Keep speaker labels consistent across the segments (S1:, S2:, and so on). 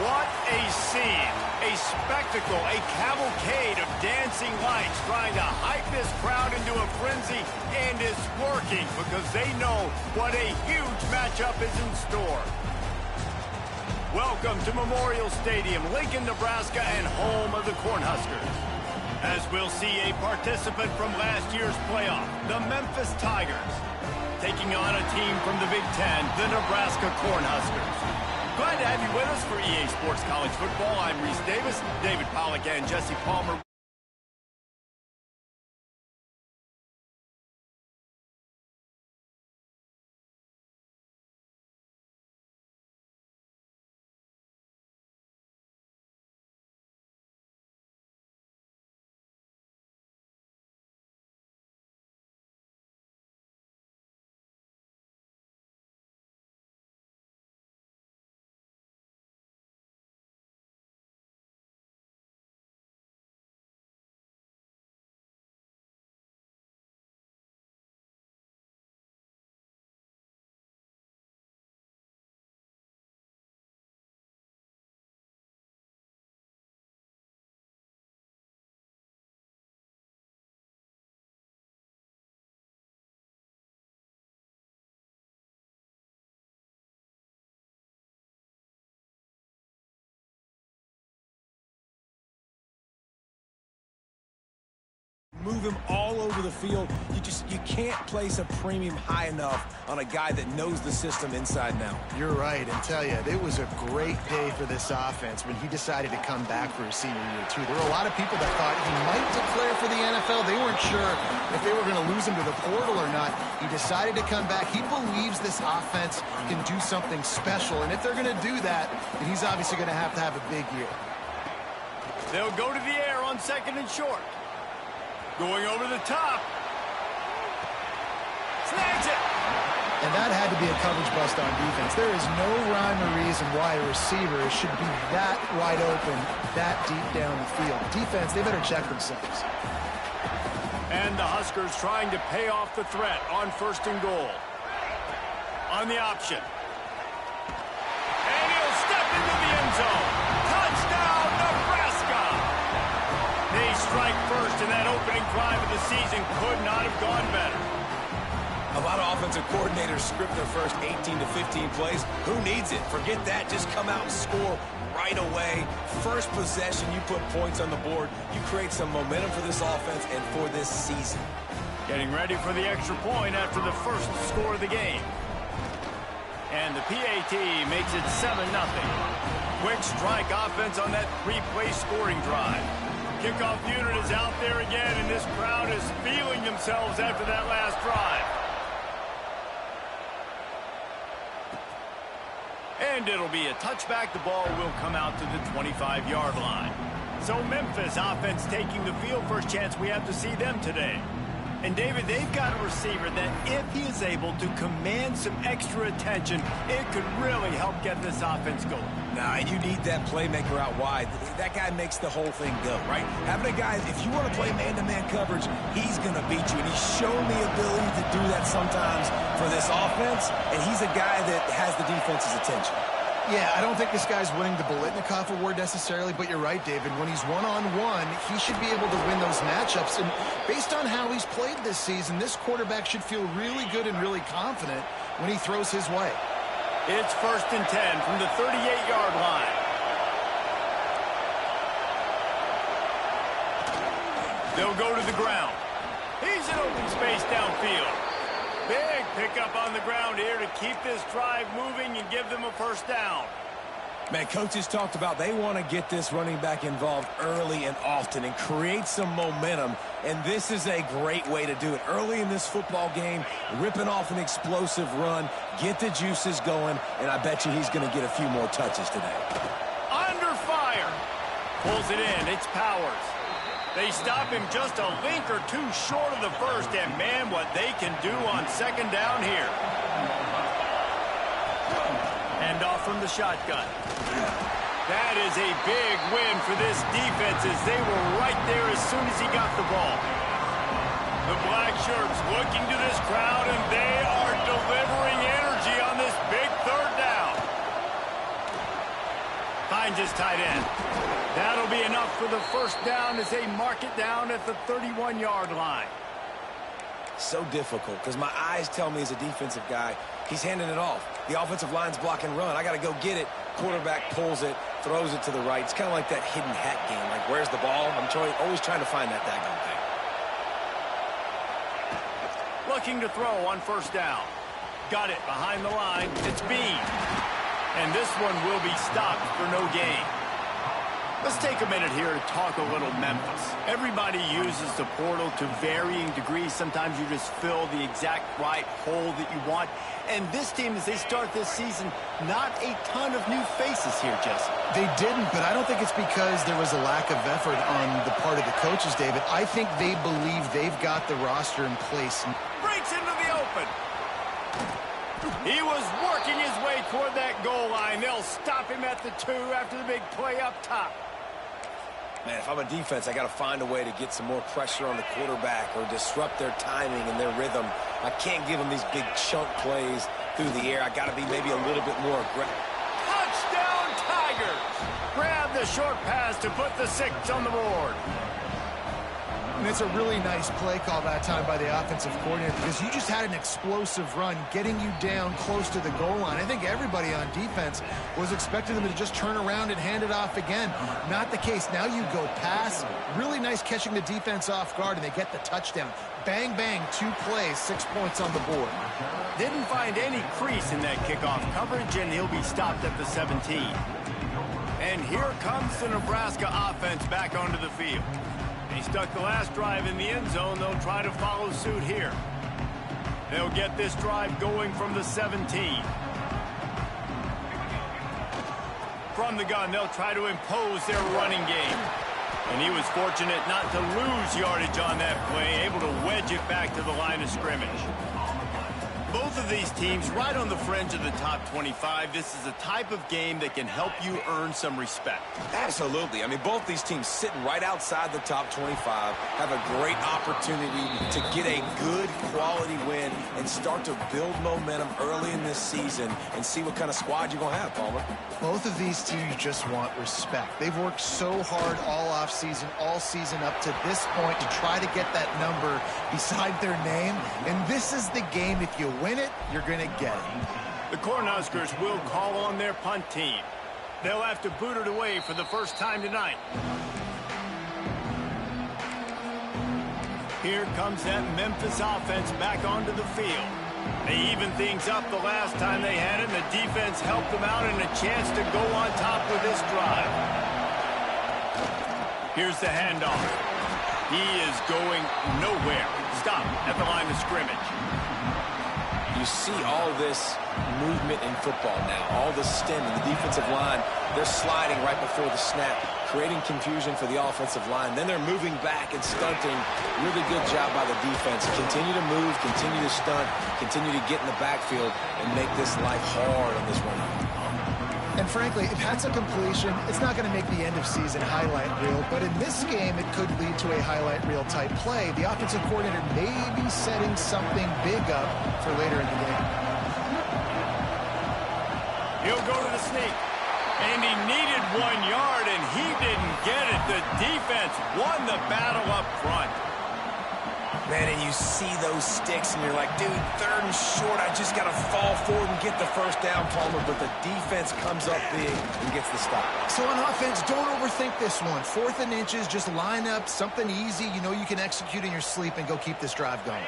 S1: What a scene, a spectacle, a cavalcade of dancing lights trying to hype this crowd into a frenzy, and it's working because they know what a huge matchup is in store. Welcome to Memorial Stadium, Lincoln, Nebraska, and home of the Cornhuskers. As we'll see a participant from last year's playoff, the Memphis Tigers, taking on a team from the Big Ten, the Nebraska Cornhuskers. Glad to have you with us for EA Sports College Football. I'm Reese Davis, David Pollack, and Jesse Palmer.
S2: Move him all over the field. You can't place a premium high enough on a guy that knows the system inside and out.
S3: You're right, and tell you, it was a great day for this offense when he decided to come back for his senior year, too. There were a lot of people that thought he might declare for the NFL. They weren't sure if they were going to lose him to the portal or not. He decided to come back. He believes this offense can do something special, and if they're going to do that, then he's obviously going to have a big year.
S1: They'll go to the air on second and short. Going over the top. Snags it.
S3: And that had to be a coverage bust on defense. There is no rhyme or reason why a receiver should be that wide open, that deep down the field. Defense, they better check themselves.
S1: And the Huskers trying to pay off the threat on first and goal. On the option. And he'll step into the end zone. Touchdown, Nebraska! They strike first, and that opening drive of the season could not have gone better.
S2: A lot of offensive coordinators script their first 18 to 15 plays. Who needs it? Forget that. Just come out and score right away. First possession, you put points on the board. You create some momentum for this offense and for this season.
S1: Getting ready for the extra point after the first score of the game. And the PAT makes it 7-0. Quick strike offense on that three-play scoring drive. Kickoff unit is out there again, and this crowd is feeling themselves after that last drive. And it'll be a touchback. The ball will come out to the 25-yard line. So Memphis offense taking the field. First chance we have to see them today. And David, they've got a receiver that if he is able to command some extra attention, it could really help get this offense going.
S2: Nah, you need that playmaker out wide. That guy makes the whole thing go, right? Having a guy, if you want to play man-to-man coverage, he's going to beat you. And he's shown the ability to do that sometimes for this offense. And he's a guy that has the defense's attention.
S3: Yeah, I don't think this guy's winning the Bolitnikoff Award necessarily, but you're right, David. When he's one-on-one, he should be able to win those matchups. And based on how he's played this season, this quarterback should feel really good and really confident when he throws his way.
S1: It's 1st and 10 from the 38-yard line. They'll go to the ground. He's in open space downfield. Big pickup on the ground here to keep this drive moving and give them a first down.
S2: Man, coaches talked about they want to get this running back involved early and often and create some momentum, and this is a great way to do it. Early in this football game, ripping off an explosive run, get the juices going, and I bet you he's going to get a few more touches today.
S1: Under fire. Pulls it in. It's Powers. They stop him just a link or two short of the first, and man, what they can do on second down here. Hand off from the shotgun. That is a big win for this defense as they were right there as soon as he got the ball. The black shirts looking to this crowd, and they are delivering energy on this big third down. 5 finds his tight end. That'll be enough for the first down as they mark it down at the 31-yard line.
S2: So difficult because my eyes tell me as a defensive guy, he's handing it off. The offensive line's block and run. I got to go get it. Quarterback pulls it, throws it to the right. It's kind of like that hidden hat game. Like, where's the ball? I'm always trying to find that daggone thing.
S1: Looking to throw on first down. Got it behind the line. It's Bean. And this one will be stopped for no gain. Let's take a minute here to talk a little Memphis. Everybody uses the portal to varying degrees. Sometimes you just fill the exact right hole that you want. And this team, as they start this season, not a ton of new faces here, Jesse.
S3: They didn't, but I don't think it's because there was a lack of effort on the part of the coaches, David. I think they believe they've got the roster in place.
S1: Breaks into the open. He was working his way toward that goal line. They'll stop him at the 2 after the big play up top.
S2: Man, if I'm a defense, I got to find a way to get some more pressure on the quarterback or disrupt their timing and their rhythm. I can't give them these big chunk plays through the air. I got to be maybe a little bit more aggressive.
S1: Touchdown, Tigers! Grab the short pass to put the 6 on the board.
S3: And it's a really nice play call that time by the offensive coordinator because you just had an explosive run getting you down close to the goal line. I think everybody on defense was expecting them to just turn around and hand it off again. Not the case. Now you go pass. Really nice catching the defense off guard, and they get the touchdown. Bang, bang, 2 plays, 6 points on the board.
S1: Didn't find any crease in that kickoff coverage, and he'll be stopped at the 17. And here comes the Nebraska offense back onto the field. He stuck the last drive in the end zone. They'll try to follow suit here. They'll get this drive going from the 17. From the gun, they'll try to impose their running game. And he was fortunate not to lose yardage on that play, able to wedge it back to the line of scrimmage. Both of these teams right on the fringe of the top 25. This is a type of game that can help you earn some respect.
S2: Absolutely. I mean, both these teams sitting right outside the top 25 have a great opportunity to get a good quality win and start to build momentum early in this season and see what kind of squad you're going to have, Palmer.
S3: Both of these teams just want respect. They've worked so hard all offseason, all season up to this point to try to get that number beside their name. And this is the game. If you win it, you're going to get it.
S1: The Cornhuskers will call on their punt team. They'll have to boot it away for the first time tonight. Here comes that Memphis offense back onto the field. They evened things up the last time they had it, and the defense helped them out and a chance to go on top with this drive. Here's the handoff. He is going nowhere. Stop at the line of scrimmage.
S2: You see all this movement in football now, all the stemming, the defensive line, they're sliding right before the snap, creating confusion for the offensive line. Then they're moving back and stunting. Really good job by the defense. Continue to move, continue to stunt, continue to get in the backfield and make this life hard on this run.
S3: And frankly, if that's a completion, it's not going to make the end-of-season highlight reel. But in this game, it could lead to a highlight reel type play. The offensive coordinator may be setting something big up for later in the game.
S1: He'll go to the sneak. And he needed 1 yard, and he didn't get it. The defense won the battle up front.
S2: Man, and you see those sticks, and you're like, dude, 3rd and short, I just got to fall forward and get the first down, Palmer, but the defense comes up big and gets the stop.
S3: So on offense, don't overthink this one. 4th and inches, just line up something easy you know you can execute in your sleep and go keep this drive going.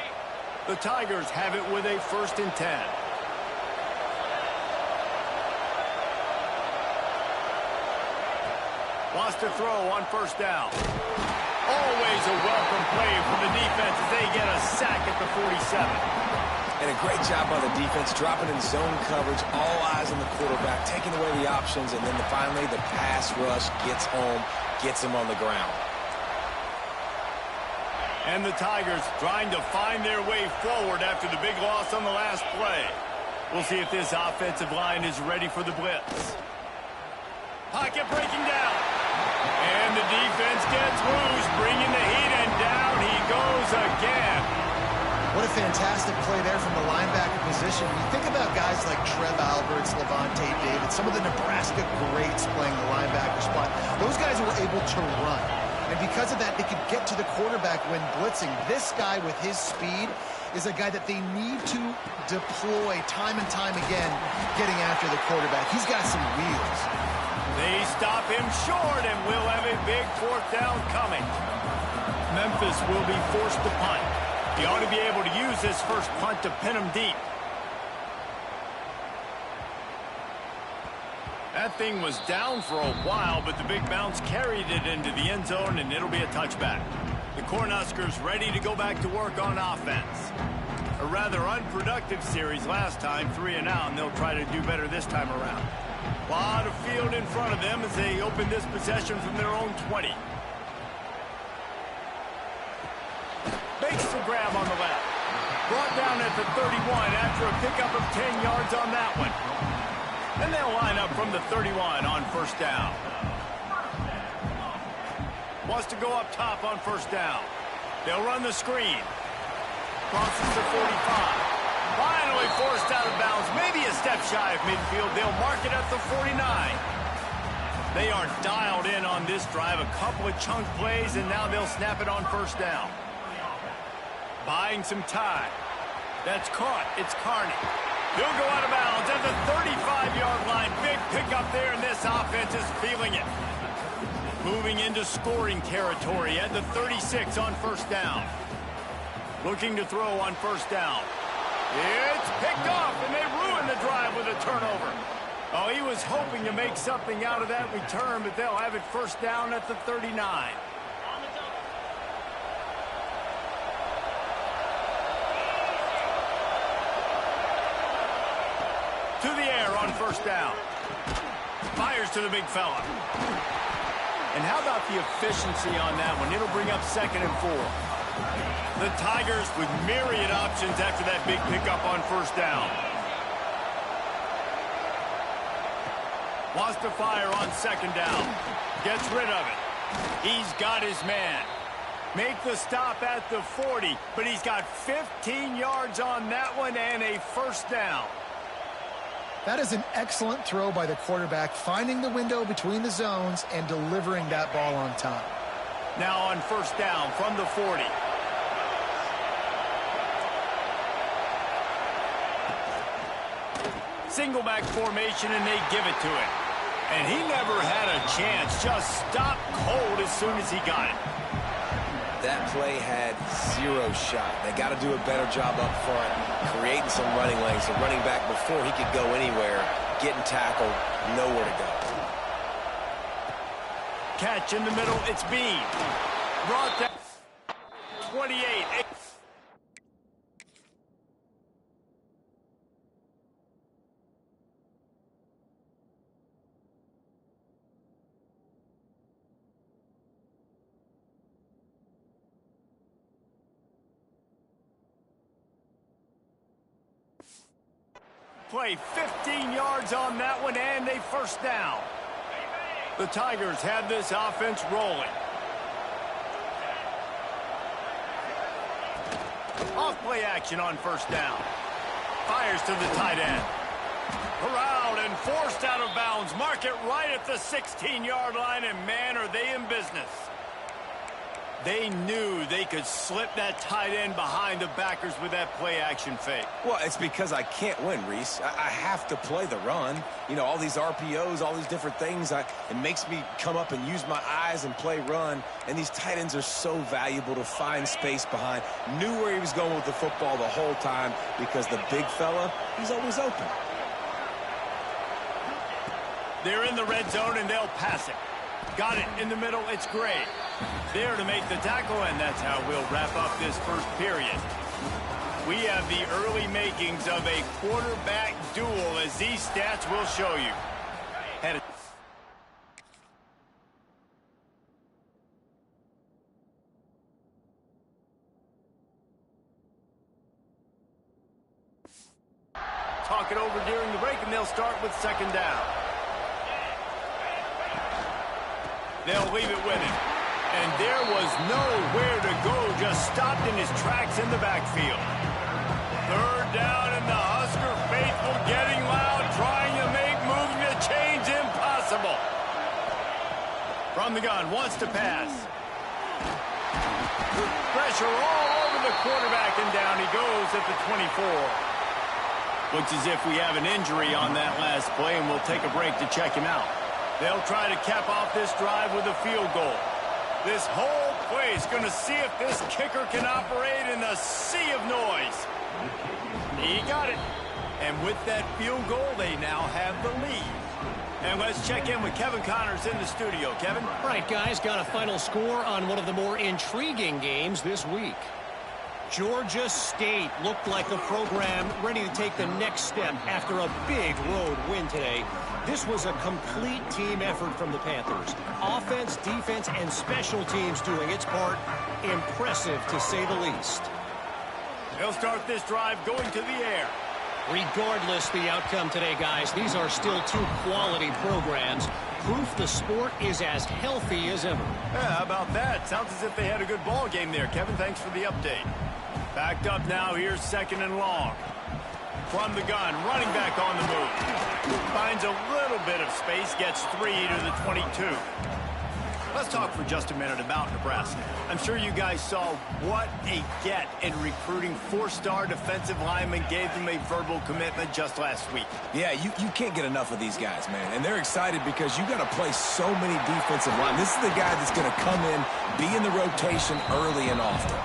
S1: The Tigers have it with a 1st and 10. Wants to throw on first down. Always a welcome play for the defense as they get a sack at the 47.
S2: And a great job by the defense, dropping in zone coverage, all eyes on the quarterback, taking away the options, and then finally the pass rush gets home, gets him on the ground.
S1: And the Tigers trying to find their way forward after the big loss on the last play. We'll see if this offensive line is ready for the blitz. Pocket breaking down. And the defense gets loose, bringing the heat, and down he goes again.
S3: What a fantastic play there from the linebacker position. You think about guys like Trev Alberts, Levante David, some of the Nebraska greats playing the linebacker spot. Those guys were able to run. And because of that, they could get to the quarterback when blitzing. This guy with his speed is a guy that they need to deploy time and time again, getting after the quarterback. He's got some wheels.
S1: They stop him short, and we'll have a big fourth down coming. Memphis will be forced to punt. He ought to be able to use this first punt to pin him deep. That thing was down for a while, but the big bounce carried it into the end zone, and it'll be a touchback. The Cornhuskers ready to go back to work on offense. A rather unproductive series last time, 3 and out, and they'll try to do better this time around. A lot of field in front of them as they open this possession from their own 20. Makes the grab on the left. Brought down at the 31 after a pickup of 10 yards on that one. And they'll line up from the 31 on first down. Wants to go up top on first down. They'll run the screen. Crosses the 45. Finally forced out of bounds. Maybe a step shy of midfield. They'll mark it at the 49. They are dialed in on this drive. A couple of chunk plays, and now they'll snap it on first down. Buying some time. That's caught. It's Carney. He'll go out of bounds at the 35-yard line. Big pickup there, and this offense is feeling it. Moving into scoring territory at the 36 on first down. Looking to throw on first down. It's picked off, and they ruin the drive with a turnover. Oh, he was hoping to make something out of that return, but they'll have it first down at the 39. To the air on first down. Fires to the big fella. And how about the efficiency on that one? It'll bring up 2nd and 4. The Tigers with myriad options after that big pickup on first down. Wants to fire on 2nd down. Gets rid of it. He's got his man. Make the stop at the 40, but he's got 15 yards on that one and a first down.
S3: That is an excellent throw by the quarterback, finding the window between the zones and delivering that ball on time.
S1: Now on first down from the 40. Single back formation, and they give it to him. And he never had a chance. Just stopped cold as soon as he got it.
S2: That play had zero shot. They got to do a better job up front, creating some running lanes. The running back, before he could go anywhere, getting tackled, nowhere to go.
S1: Catch in the middle, it's Bean. Brought down 28. Play 15 yards on that one, and a first down. The Tigers have this offense rolling. Off play action on first down. Fires to the tight end. Corralled and forced out of bounds. Mark it right at the 16-yard line, and man, are they in business. They knew they could slip that tight end behind the backers with that play action fake.
S2: Well, it's because I can't win, Reese. I have to play the run. You know, all these RPOs, all these different things. It makes me come up and use my eyes and play run. And these tight ends are so valuable to find space behind. Knew where he was going with the football the whole time because the big fella, he's always open.
S1: They're in the red zone, and they'll pass it. Got it in the middle. It's Gray. There to make the tackle, and that's how we'll wrap up this first period. We have the early makings of a quarterback duel, as these stats will show you. Talk it over during the break, and they'll start with 2nd down. They'll leave it with him. And there was nowhere to go, just stopped in his tracks in the backfield. Third down, and the Husker faithful getting loud, trying to make moving the chains impossible. From the gun, wants to pass. Pressure all over the quarterback, and down he goes at the 24. Looks as if we have an injury on that last play, and we'll take a break to check him out. They'll try to cap off this drive with a field goal. This whole play is going to see if this kicker can operate in the sea of noise. He got it. And with that field goal, they now have the lead. And let's check in with Kevin Connors in the studio. Kevin?
S4: All right, guys, got a final score on one of the more intriguing games this week. Georgia State looked like a program ready to take the next step after a big road win today. This was a complete team effort from the Panthers. Offense, defense, and special teams doing its part. Impressive, to say the least.
S1: They'll start this drive going to the air.
S4: Regardless the outcome today, guys, these are still two quality programs. Proof the sport is as healthy as ever.
S1: Yeah, how about that? Sounds as if they had a good ball game there. Kevin, thanks for the update. Backed up now, here's second and long. From the gun, running back on the move. Finds a little bit of space, gets 3 to the 22. Let's talk for just a minute about Nebraska. I'm sure you guys saw what a get in recruiting 4-star defensive linemen gave them a verbal commitment just last week.
S2: Yeah, you can't get enough of these guys, man. And they're excited because you got to play so many defensive linemen. This is the guy that's going to come in, be in the rotation early and often.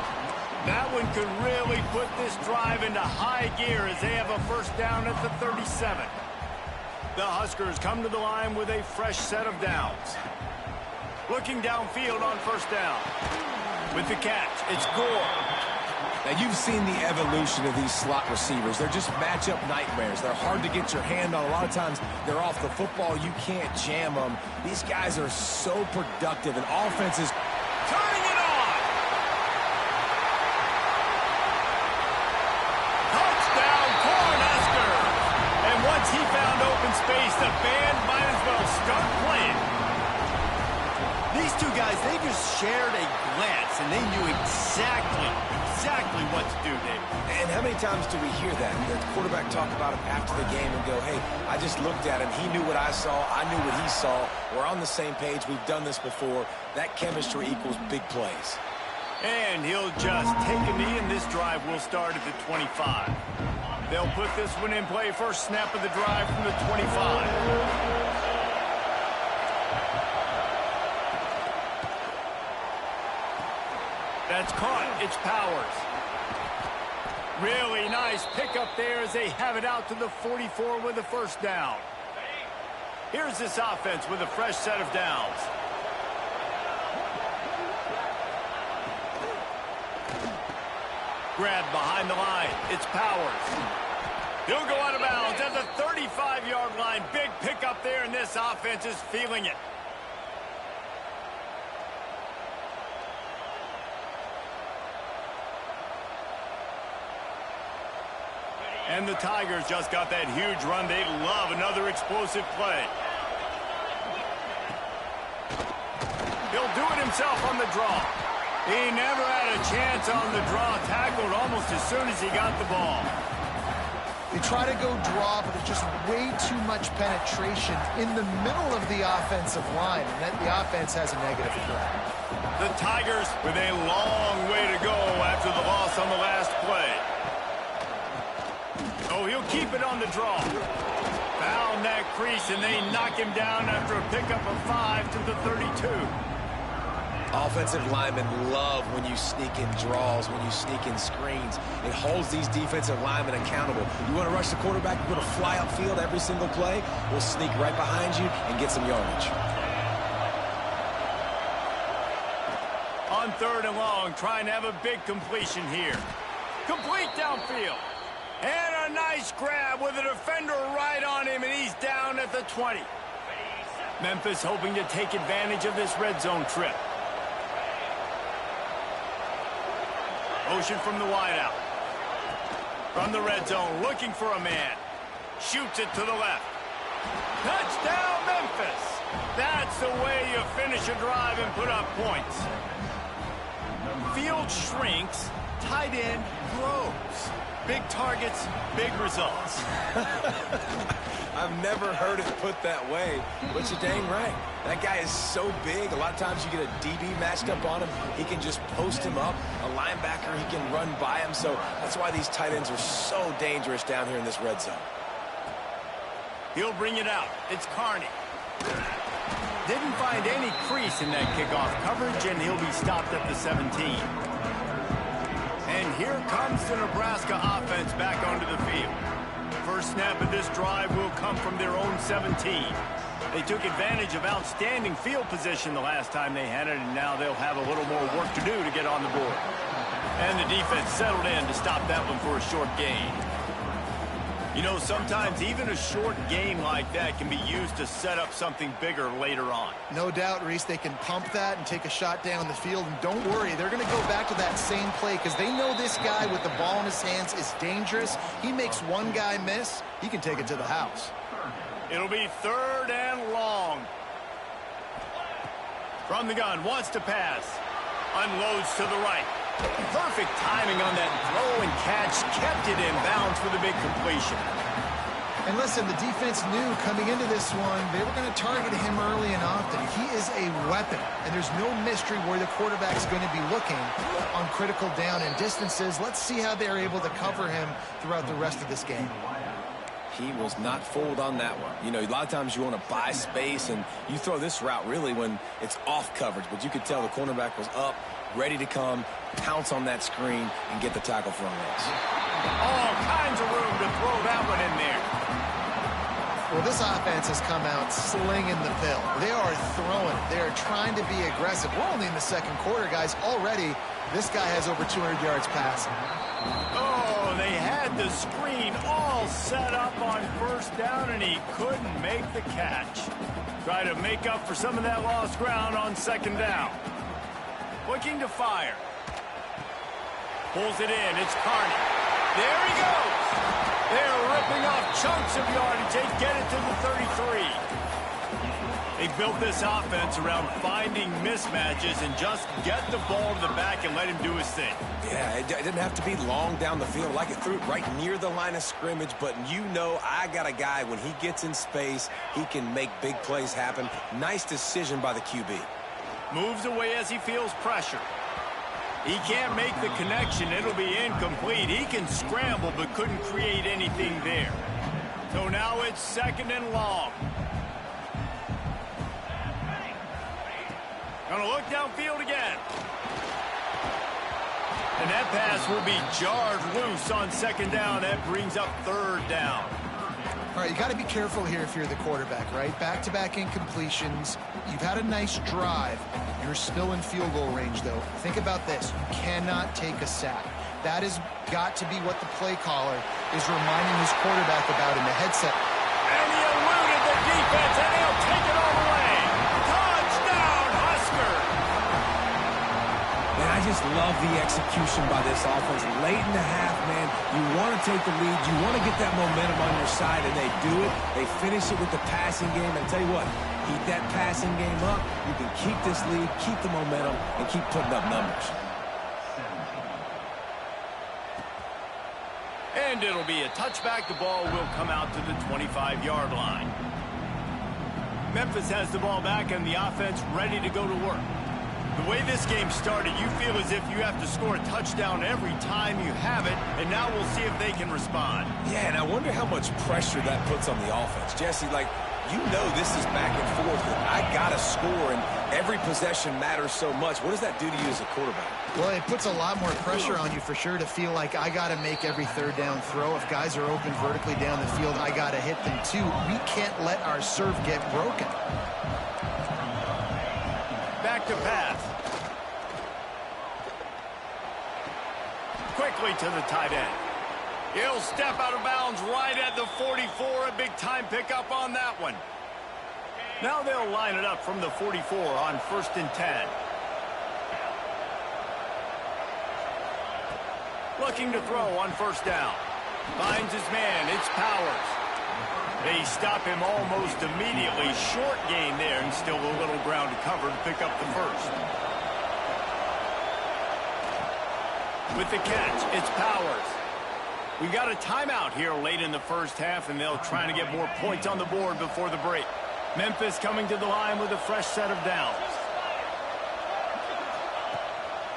S1: That one could really put this drive into high gear as they have a first down at the 37. The Huskers come to the line with a fresh set of downs. Looking downfield on first down. With the catch, it's Gore.
S2: Now, you've seen the evolution of these slot receivers. They're just matchup nightmares. They're hard to get your hand on. A lot of times, they're off the football. You can't jam them. These guys are so productive, and offenses
S1: turning it on. Touchdown, Cornhuskers. And once he found open space, the band might as well start playing. These two guys, they just shared a glance, and they knew exactly what to do, David.
S2: And how many times do we hear that? The quarterback talk about it after the game and go, hey, I just looked at him. He knew what I saw. I knew what he saw. We're on the same page. We've done this before. That chemistry equals big plays.
S1: And he'll just take a knee, and this drive will start at the 25. They'll put this one in play. First snap of the drive from the 25. That's caught. It's Powers. Really nice pickup there as they have it out to the 44 with a first down. Here's this offense with a fresh set of downs. Grab behind the line. It's Powers. He'll go out of bounds at the 35-yard line. Big pickup there, and this offense is feeling it. And the Tigers just got that huge run. They love another explosive play. He'll do it himself on the draw. He never had a chance on the draw. Tackled almost as soon as he got the ball.
S3: They try to go draw, but there's just way too much penetration in the middle of the offensive line, and then the offense has a negative threat.
S1: The Tigers with a long way to go after the loss on the last play. Oh, he'll keep it on the draw. Found that crease, and they knock him down after a pickup of 5 to the 32.
S2: Offensive linemen love when you sneak in draws, when you sneak in screens. It holds these defensive linemen accountable. You want to rush the quarterback, you're going to fly upfield every single play. We'll sneak right behind you and get some yardage.
S1: On third and long, trying to have a big completion here. Complete downfield. And a nice grab with a defender right on him, and he's down at the 20. Memphis hoping to take advantage of this red zone trip. Motion from the wideout. From the red zone, looking for a man. Shoots it to the left. Touchdown, Memphis! That's the way you finish a drive and put up points. Field shrinks. tight end grows. Big targets, big results.
S2: I've never heard it put that way, but you're dang right. That guy is so big. A lot of times you get a DB matched up on him. He can just post him up. A linebacker, he can run by him. So that's why these tight ends are so dangerous down here in this red zone.
S1: He'll bring it out. It's Carney. Didn't find any crease in that kickoff coverage, and he'll be stopped at the 17. And here comes the Nebraska offense back onto the field. First snap of this drive will come from their own 17. They took advantage of outstanding field position the last time they had it, and now they'll have a little more work to do to get on the board. And the defense settled in to stop that one for a short gain. You know, sometimes even a short game like that can be used to set up something bigger later on.
S3: No doubt, Reese, they can pump that and take a shot down the field. And don't worry, they're going to go back to that same play because they know this guy with the ball in his hands is dangerous. He makes one guy miss, he can take it to the house.
S1: It'll be 3rd and long. From the gun, wants to pass. Unloads to the right. Perfect timing on that throw and catch. Kept it in bounds for the big completion.
S3: And listen, the defense knew coming into this one, they were going to target him early and often. He is a weapon, and there's no mystery where the quarterback's going to be looking on critical down and distances. Let's see how they're able to cover him throughout the rest of this game.
S2: He was not fooled on that one. You know, a lot of times you want to buy space, and you throw this route really when it's off coverage. But you could tell the cornerback was up, ready to come, pounce on that screen, and get the tackle for a loss.
S1: All kinds of room to throw that one in there.
S3: Well, this offense has come out slinging the pill. They are throwing it. They are trying to be aggressive. We're only in the second quarter, guys. Already, this guy has over 200 yards passing.
S1: Oh, they had the screen all set up on first down, and he couldn't make the catch. Try to make up for some of that lost ground on second down. Looking to fire. Pulls it in. It's Carney. There he goes. They're ripping off chunks of yardage. They get it to the 33. They built this offense around finding mismatches and just get the ball to the back and let him do his thing.
S2: Yeah, it didn't have to be long down the field. Like it threw it right near the line of scrimmage, but you know I got a guy, when he gets in space, he can make big plays happen. Nice decision by the QB. Moves away as he feels pressure. He can't make the connection. It'll be incomplete. He can scramble but couldn't create anything there. So now it's 2nd and long. Gonna look downfield again. And that pass will be jarred loose on 2nd down. That brings up 3rd down.
S3: All right, you got to be careful here if you're the quarterback, right? Back-to-back incompletions. You've had a nice drive. You're still in field goal range, though. Think about this. You cannot take a sack. That has got to be what the play caller is reminding his quarterback about in the headset.
S1: And he eluded the defense, and he'll take it all the way. Touchdown, Husker!
S2: Man, I just love the execution by this offense. Late in the half, man, you want to take the lead. You want to get that momentum on your side, and they do it. They finish it with the passing game. And tell you what, keep that passing game up. You can keep this lead, keep the momentum, and keep putting up numbers.
S1: And it'll be a touchback. The ball will come out to the 25-yard line. Memphis has the ball back, and the offense ready to go to work. The way this game started, you feel as if you have to score a touchdown every time you have it, and now we'll see if they can respond.
S2: Yeah, and I wonder how much pressure that puts on the offense. Jesse, like, you know this is back and forth, and I got to score, and every possession matters so much. What does that do to you as a quarterback?
S3: Well, it puts a lot more pressure on you for sure to feel like I got to make every 3rd down throw. If guys are open vertically down the field, I got to hit them too. We can't let our serve get broken.
S1: Back to pass. Quickly to the tight end. He'll step out of bounds right at the 44. A big-time pickup on that one. Now they'll line it up from the 44 on 1st and 10. Looking to throw on 1st down. Finds his man. It's Powers. They stop him almost immediately. Short gain there, and still a little ground to cover to pick up the 1st. With the catch, it's Powers. We got a timeout here late in the first half, and they'll try to get more points on the board before the break. Memphis coming to the line with a fresh set of downs.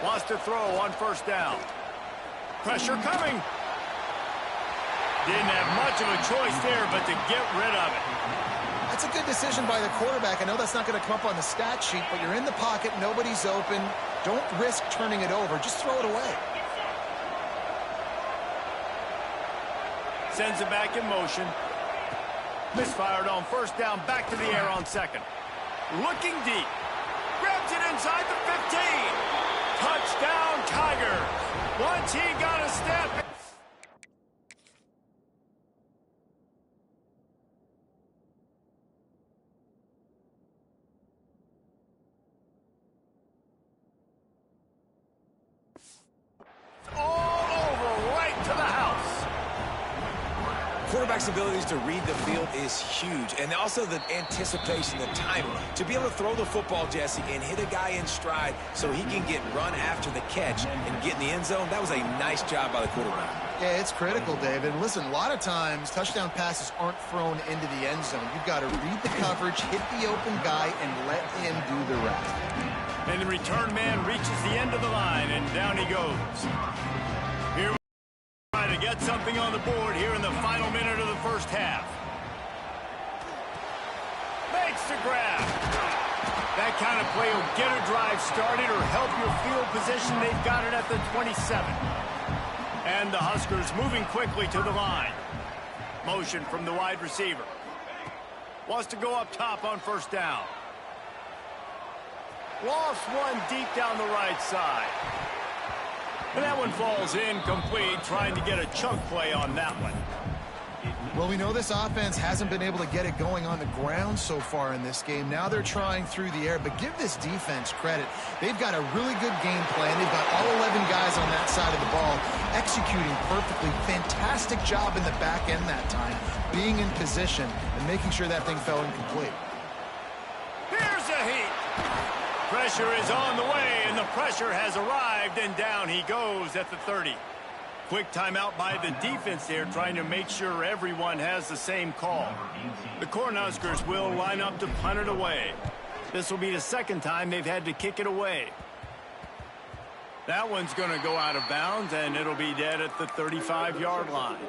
S1: Wants to throw on first down. Pressure coming. Didn't have much of a choice there, but to get rid of it.
S3: That's a good decision by the quarterback. I know that's not going to come up on the stat sheet, but you're in the pocket, nobody's open. Don't risk turning it over. Just throw it away.
S1: Sends it back in motion. Misfired on first down, back to the air on second. Looking deep. Grabs it inside the 15. Touchdown, Tigers. Once he got a step.
S2: Quarterback's abilities to read the field is huge, and also the anticipation, the timing. To be able to throw the football, Jesse, and hit a guy in stride so he can get run after the catch and get in the end zone, that was a nice job by the quarterback.
S3: Yeah, it's critical, David. And listen, a lot of times touchdown passes aren't thrown into the end zone. You've got to read the coverage, hit the open guy, and let him do the rest.
S1: And the return man reaches the end of the line, and down he goes. Here we try to get something on the board here in the final minute of the first half. Makes the grab. That kind of play will get a drive started or help your field position. They've got it at the 27. And the Huskers moving quickly to the line. Motion from the wide receiver. Wants to go up top on first down. Lost one deep down the right side. And that one falls incomplete, trying to get a chunk play on that one.
S3: Well, we know this offense hasn't been able to get it going on the ground so far in this game. Now they're trying through the air, but give this defense credit. They've got a really good game plan. They've got all 11 guys on that side of the ball executing perfectly. Fantastic job in the back end that time, being in position and making sure that thing fell incomplete.
S1: Here's a heat. Pressure is on the way, and the pressure has arrived, and down he goes at the 30. Quick timeout by the defense there, trying to make sure everyone has the same call. The Cornhuskers will line up to punt it away. This will be the second time they've had to kick it away. That one's going to go out of bounds, and it'll be dead at the 35-yard line.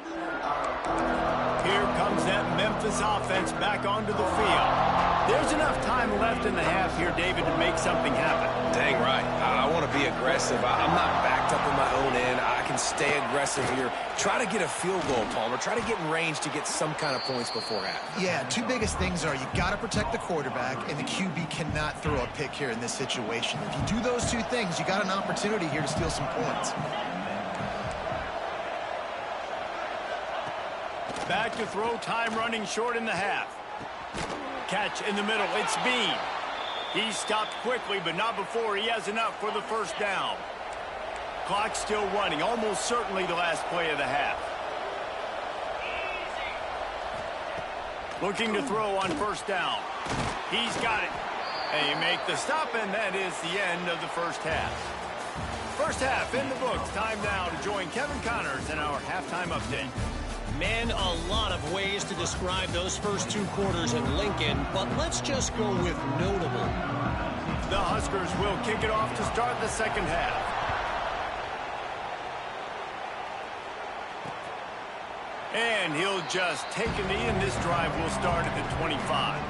S1: Here comes that Memphis offense back onto the field. There's enough time left in the half here, David, to make something happen.
S2: Dang right. I want to be aggressive. I'm not backed up in my own end. I can stay aggressive here. Try to get a field goal, Palmer. Try to get in range to get some kind of points before half.
S3: Yeah, two biggest things are you got to protect the quarterback, and the QB cannot throw a pick here in this situation. If you do those two things, you got an opportunity here to steal some points.
S1: Back to throw, time running short in the half. Catch in the middle, it's Bean. He stopped quickly, but not before he has enough for the first down. Clock still running, almost certainly the last play of the half. Looking to throw on first down. He's got it. They make the stop, and that is the end of the first half. First half in the books. Time now to join Kevin Connors in our halftime update.
S4: Man, a lot of ways to describe those first two quarters in Lincoln, but let's just go with notable.
S1: The Huskers will kick it off to start the second half. And he'll just take a knee, and this drive will start at the 25.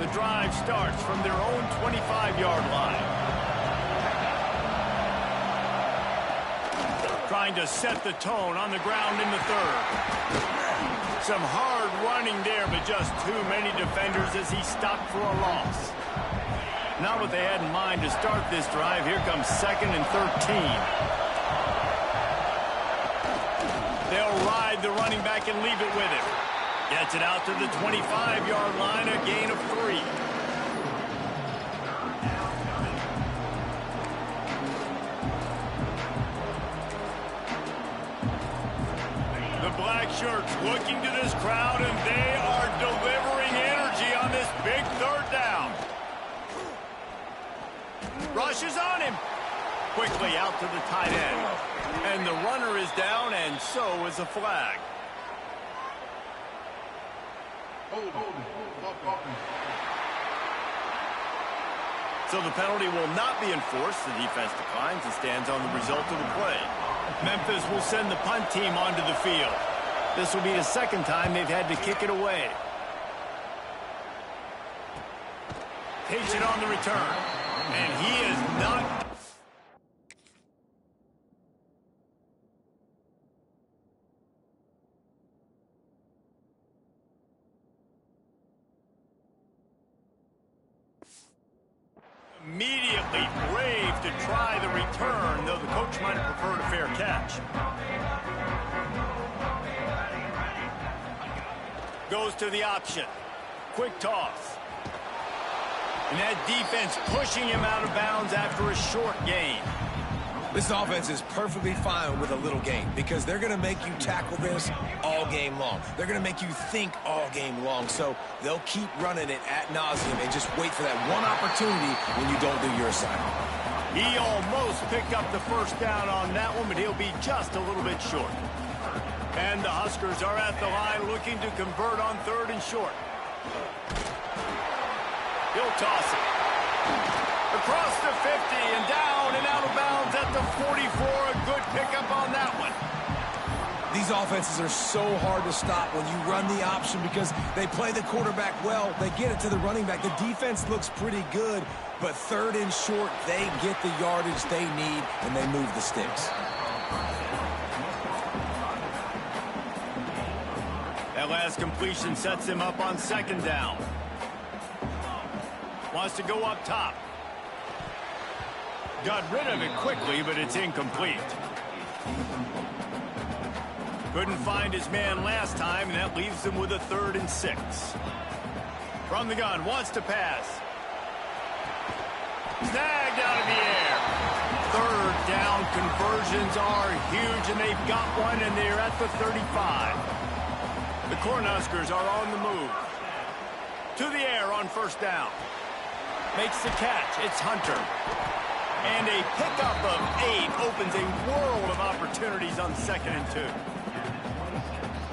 S1: The drive starts from their own 25-yard line. Trying to set the tone on the ground in the third. Some hard running there, but just too many defenders as he stopped for a loss. Not what they had in mind to start this drive. Here comes 2nd and 13. They'll ride the running back and leave it with him. Gets it out to the 25-yard line, a gain of 3. Black shirts looking to this crowd, and they are delivering energy on this big third down. Rush is on him. quickly out to the tight end. And the runner is down, and so is a flag. So the penalty will not be enforced. The defense declines and stands on the result of the play. Memphis will send the punt team onto the field. This will be the second time they've had to kick it away. Takes it on the return. And he is not... Immediately brave to try the return, though the coach might have preferred a fair catch. Goes to the option. Quick toss. And that defense pushing him out of bounds after a short gain.
S2: This offense is perfectly fine with a little gain because they're going to make you tackle this all game long. They're going to make you think all game long. So they'll keep running it ad nauseum and just wait for that one opportunity when you don't do your assignment.
S1: He almost picked up the first down on that one, but he'll be just a little bit short. And the Huskers are at the line looking to convert on 3rd and short. He'll toss it. Across the 50 and down and out of bounds at the 44. A good pickup on that one.
S2: These offenses are so hard to stop when you run the option because they play the quarterback well. They get it to the running back. The defense looks pretty good, but 3rd and short, they get the yardage they need and they move the sticks.
S1: That last completion sets him up on 2nd down. Wants to go up top. Got rid of it quickly, but it's incomplete. Couldn't find his man last time, and that leaves him with a 3rd and 6. From the gun, wants to pass. Snagged out of the air. 3rd down conversions are huge, and they've got one, and they're at the 35. The Cornhuskers are on the move. To the air on 1st down. Makes the catch. It's Hunter. And a pickup of 8 opens a world of opportunities on 2nd and 2.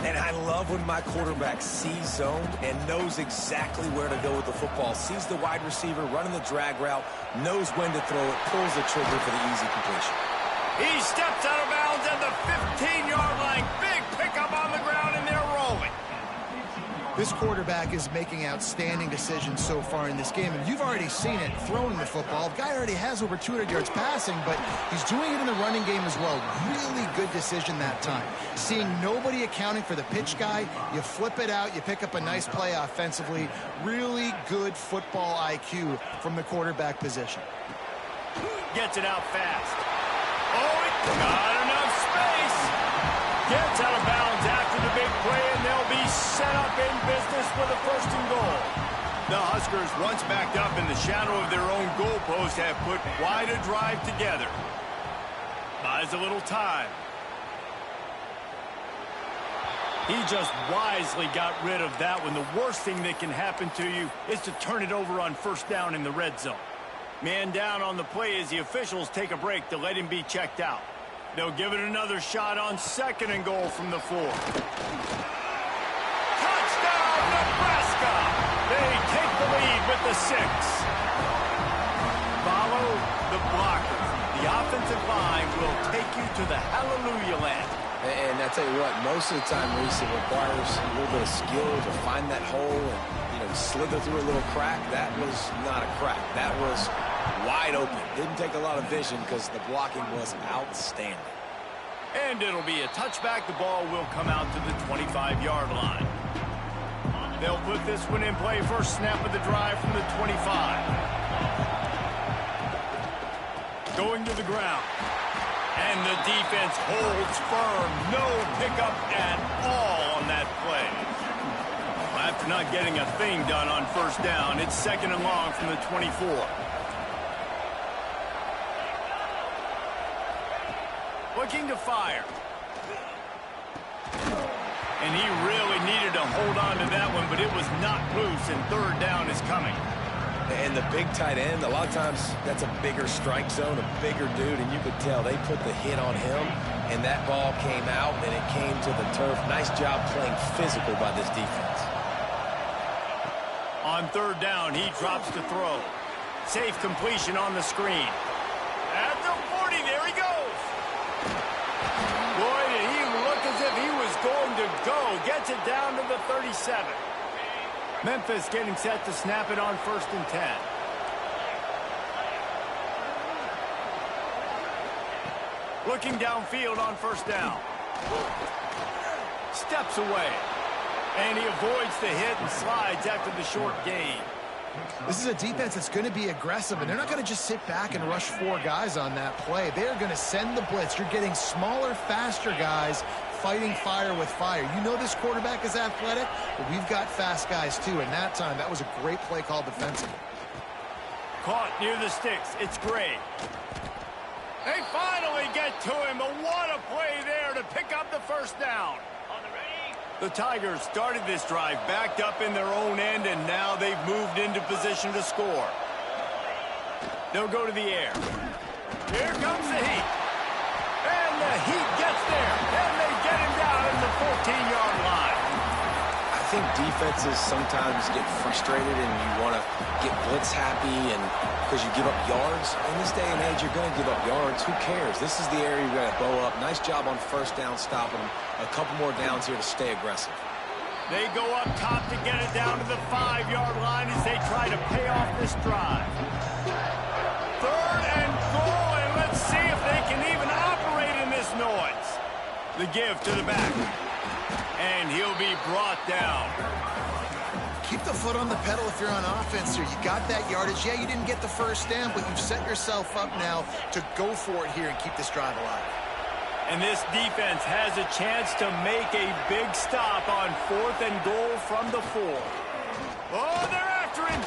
S2: And I love when my quarterback sees zone and knows exactly where to go with the football. Sees the wide receiver running the drag route, knows when to throw it, pulls the trigger for the easy completion.
S1: He steps out of bounds at the 15-yard line. Big pickup on the ground, and they're rolling.
S3: This quarterback is making outstanding decisions so far in this game, and you've already seen it throwing the football. The guy already has over 200 yards passing, but he's doing it in the running game as well. Really good decision that time. Seeing nobody accounting for the pitch guy, you flip it out, you pick up a nice play offensively. Really good football IQ from the quarterback position.
S1: Gets it out fast. Oh, it got enough space. Gets out of bounds after the big play, and they'll be set up in business with a 1st and goal. The Huskers, once backed up in the shadow of their own goalpost, have put quite a drive together. Buys a little time. He just wisely got rid of that one. The worst thing that can happen to you is to turn it over on 1st down in the red zone. Man down on the play as the officials take a break to let him be checked out. They'll give it another shot on 2nd and goal from the 4. Touchdown, Nebraska! They take the lead with the 6. Follow the blockers. The offensive line will take you to the hallelujah land.
S2: And I tell you what, most of the time, Reese, it requires a little bit of skill to find that hole and, slither through a little crack. That was not a crack. That was wide open. Didn't take a lot of vision because the blocking was outstanding.
S1: And it'll be a touchback. The ball will come out to the 25-yard line. They'll put this one in play. First snap of the drive from the 25. Going to the ground. And the defense holds firm. No pickup at all on that play. After not getting a thing done on 1st down, it's 2nd and long from the 24. Looking to fire. And he really needed to hold on to that one, but it was not loose, and 3rd down is coming.
S2: And the big tight end, a lot of times that's a bigger strike zone, a bigger dude, and you could tell they put the hit on him, and that ball came out, and it came to the turf. Nice job playing physical by this defense.
S1: On third down, he drops to throw. Safe completion on the screen. At the 40, there he goes. Boy, did he look as if he was going to go. Gets it down to the 37. Memphis getting set to snap it on 1st and 10. Looking downfield on 1st down. Steps away. And he avoids the hit and slides after the short gain.
S3: This is a defense that's going to be aggressive, and they're not going to just sit back and rush 4 guys on that play. They're going to send the blitz. You're getting smaller, faster guys fighting fire with fire. You know this quarterback is athletic, but we've got fast guys too. And that time, that was a great play call defensively.
S1: Caught near the sticks. It's Gray. They finally get to him, but what a play there to pick up the 1st down. The Tigers started this drive backed up in their own end, and now they've moved into position to score. They'll go to the air. Here comes the heat. And the heat gets there, and they get him down at the 14-yard line.
S2: I think defenses sometimes get frustrated and you want to get blitz happy and because you give up yards. In this day and age, you're going to give up yards. Who cares? This is the area you got to bow up. Nice job on 1st down stopping them. A couple more downs here to stay aggressive.
S1: They go up top to get it down to the 5-yard line as they try to pay off this drive. 3rd and goal, and let's see if they can even operate in this noise. The give to the back. And he'll be brought down.
S3: Keep the foot on the pedal if you're on offense here. You got that yardage. Yeah, you didn't get the 1st down, but you've set yourself up now to go for it here and keep this drive alive.
S1: And this defense has a chance to make a big stop on 4th and goal from the 4. Oh, they're after him.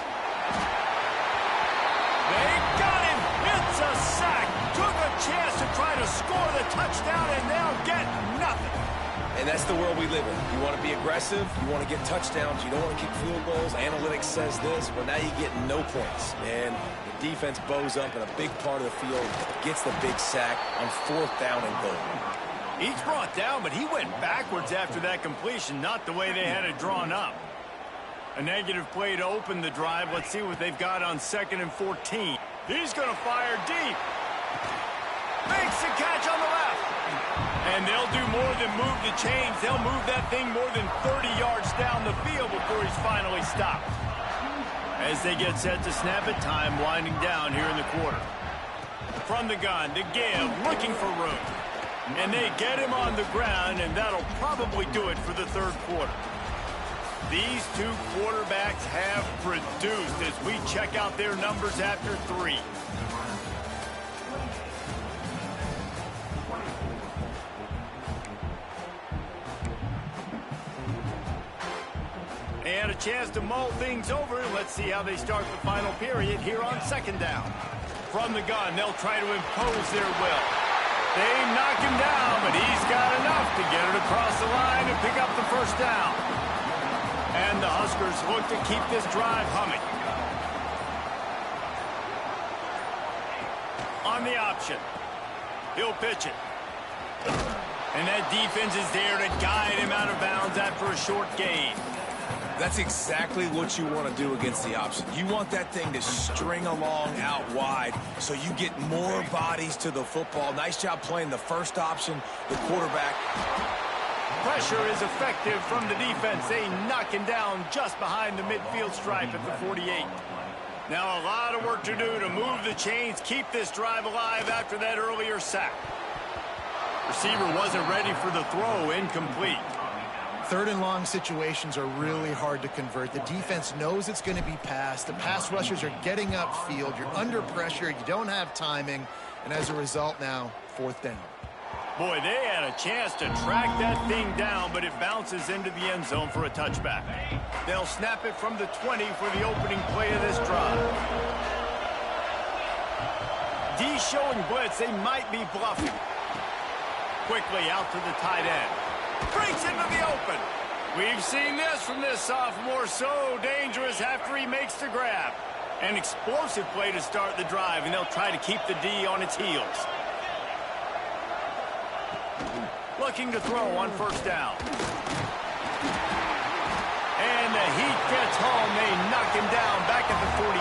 S1: They got him. It's a sack. Took a chance to try to score the touchdown and now get nothing.
S2: And that's the world we live in. You want to be aggressive. You want to get touchdowns. You don't want to kick field goals. Analytics says this. Well, now you get no points. And the defense bows up in a big part of the field, gets the big sack on 4th down and goal.
S1: He's brought down, but he went backwards after that completion, not the way they had it drawn up. A negative play to open the drive. Let's see what they've got on 2nd and 14. He's going to fire deep. Makes the catch on the left. And they'll do more than move the chains. They'll move that thing more than 30 yards down the field before he's finally stopped. As they get set to snap it, time winding down here in the quarter. From the gun, to give, looking for room. And they get him on the ground, and that'll probably do it for the 3rd quarter. These 2 quarterbacks have produced as we check out their numbers after 3. And a chance to mull things over. Let's see how they start the final period here on 2nd down. From the gun, they'll try to impose their will. They knock him down, but he's got enough to get it across the line and pick up the 1st down. And the Huskers look to keep this drive humming. On the option, he'll pitch it. And that defense is there to guide him out of bounds after a short gain.
S2: That's exactly what you want to do against the option. You want that thing to string along out wide so you get more bodies to the football. Nice job playing the 1st option, the quarterback.
S1: Pressure is effective from the defense. They knock him down just behind the midfield stripe at the 48. Now a lot of work to do to move the chains, keep this drive alive after that earlier sack. Receiver wasn't ready for the throw, incomplete.
S3: 3rd and long situations are really hard to convert. The defense knows it's going to be passed. The pass rushers are getting upfield. You're under pressure. You don't have timing. And as a result now, 4th down.
S1: Boy, they had a chance to track that thing down, but it bounces into the end zone for a touchback. They'll snap it from the 20 for the opening play of this drive. D showing blitz. They might be bluffing. Quickly out to the tight end. Breaks into the open. We've seen this from this sophomore. So dangerous after he makes the grab. An explosive play to start the drive, and they'll try to keep the D on its heels. Looking to throw on first down. And the heat gets home. They knock him down back at the 45.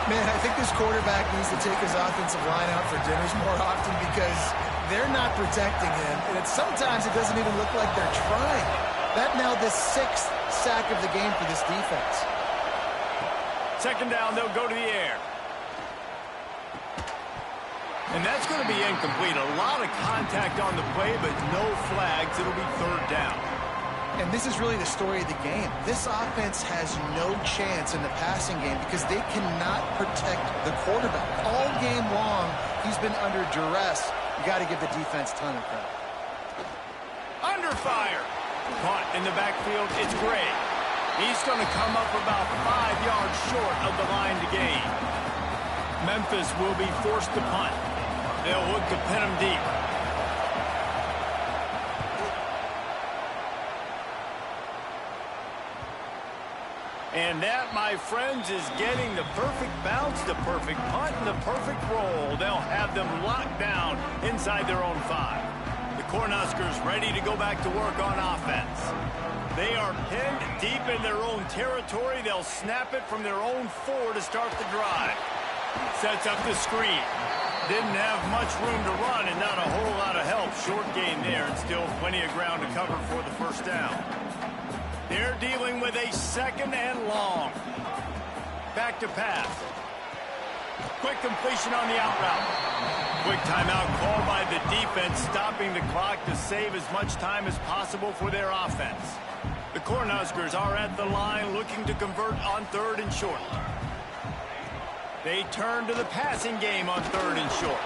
S3: Man, I think this quarterback needs to take his offensive line out for dinners more often because they're not protecting him. And sometimes it doesn't even look like they're trying. That now the 6th sack of the game for this defense.
S1: Second down, they'll go to the air. And that's going to be incomplete. A lot of contact on the play, but no flags. It'll be third down.
S3: And this is really the story of the game. This offense has no chance in the passing game because they cannot protect the quarterback. All game long, he's been under duress. You got to give the defense a ton of credit.
S1: Under fire. Caught in the backfield, it's Gray. He's going to come up about 5 yards short of the line to gain. Memphis will be forced to punt. They'll look to pin him deep. And that, my friends, is getting the perfect bounce, the perfect punt, and the perfect roll. They'll have them locked down inside their own 5. The Cornhuskers ready to go back to work on offense. They are pinned deep in their own territory. They'll snap it from their own 4 to start the drive. Sets up the screen. Didn't have much room to run and not a whole lot of help. Short gain there and still plenty of ground to cover for the first down. They're dealing with a second and long. Back to pass. Quick completion on the out route. Quick timeout called by the defense, stopping the clock to save as much time as possible for their offense. The Cornhuskers are at the line looking to convert on 3rd and short. They turn to the passing game on 3rd and short.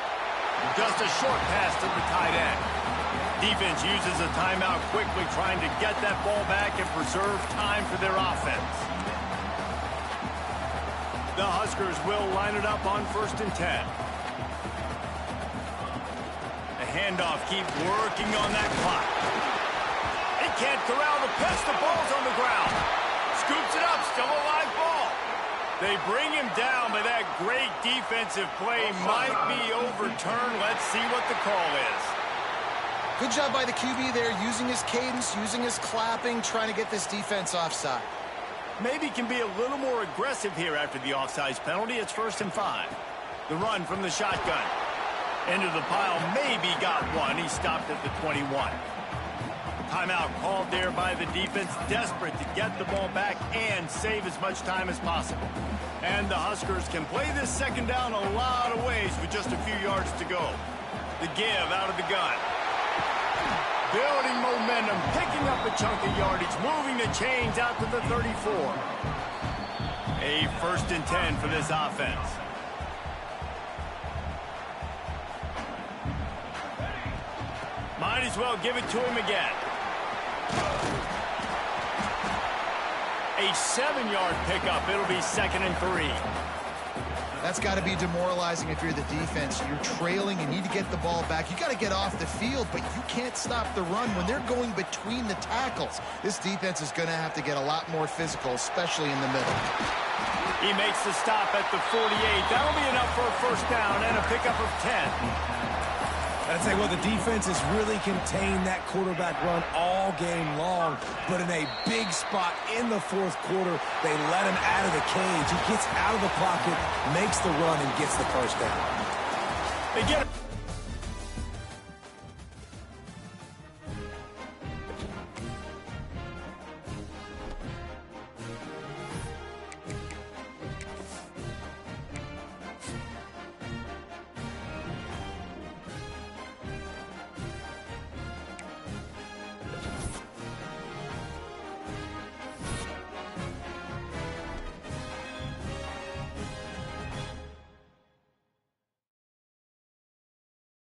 S1: Just a short pass to the tight end. Defense uses a timeout quickly, trying to get that ball back and preserve time for their offense. The Huskers will line it up on 1st and 10. The handoff keeps working on that clock. He can't corral the pitch. The ball's on the ground. Scoops it up. Still a live ball. They bring him down, but that great defensive play might be overturned. Let's see what the call is.
S3: Good job by the QB there, using his cadence, using his clapping, trying to get this defense offside.
S1: Maybe can be a little more aggressive here after the offsides penalty. It's 1st and 5. The run from the shotgun. Into the pile, maybe got one. He stopped at the 21. Timeout called there by the defense, desperate to get the ball back and save as much time as possible. And the Huskers can play this second down a lot of ways with just a few yards to go. The give out of the gun. Building momentum, picking up a chunk of yardage, moving the chains out to the 34. A 1st and 10 for this offense. Might as well give it to him again. A 7-yard pickup. It'll be 2nd and 3.
S3: That's got to be demoralizing if you're the defense. You're trailing, you need to get the ball back. You got to get off the field, but you can't stop the run when they're going between the tackles. This defense is going to have to get a lot more physical, especially in the middle.
S1: He makes the stop at the 48. That'll be enough for a first down and a pickup of 10.
S2: I'd say, well, the defense has really contained that quarterback run all game long, but in a big spot in the 4th quarter, they let him out of the cage. He gets out of the pocket, makes the run, and gets the first down.
S1: They get it.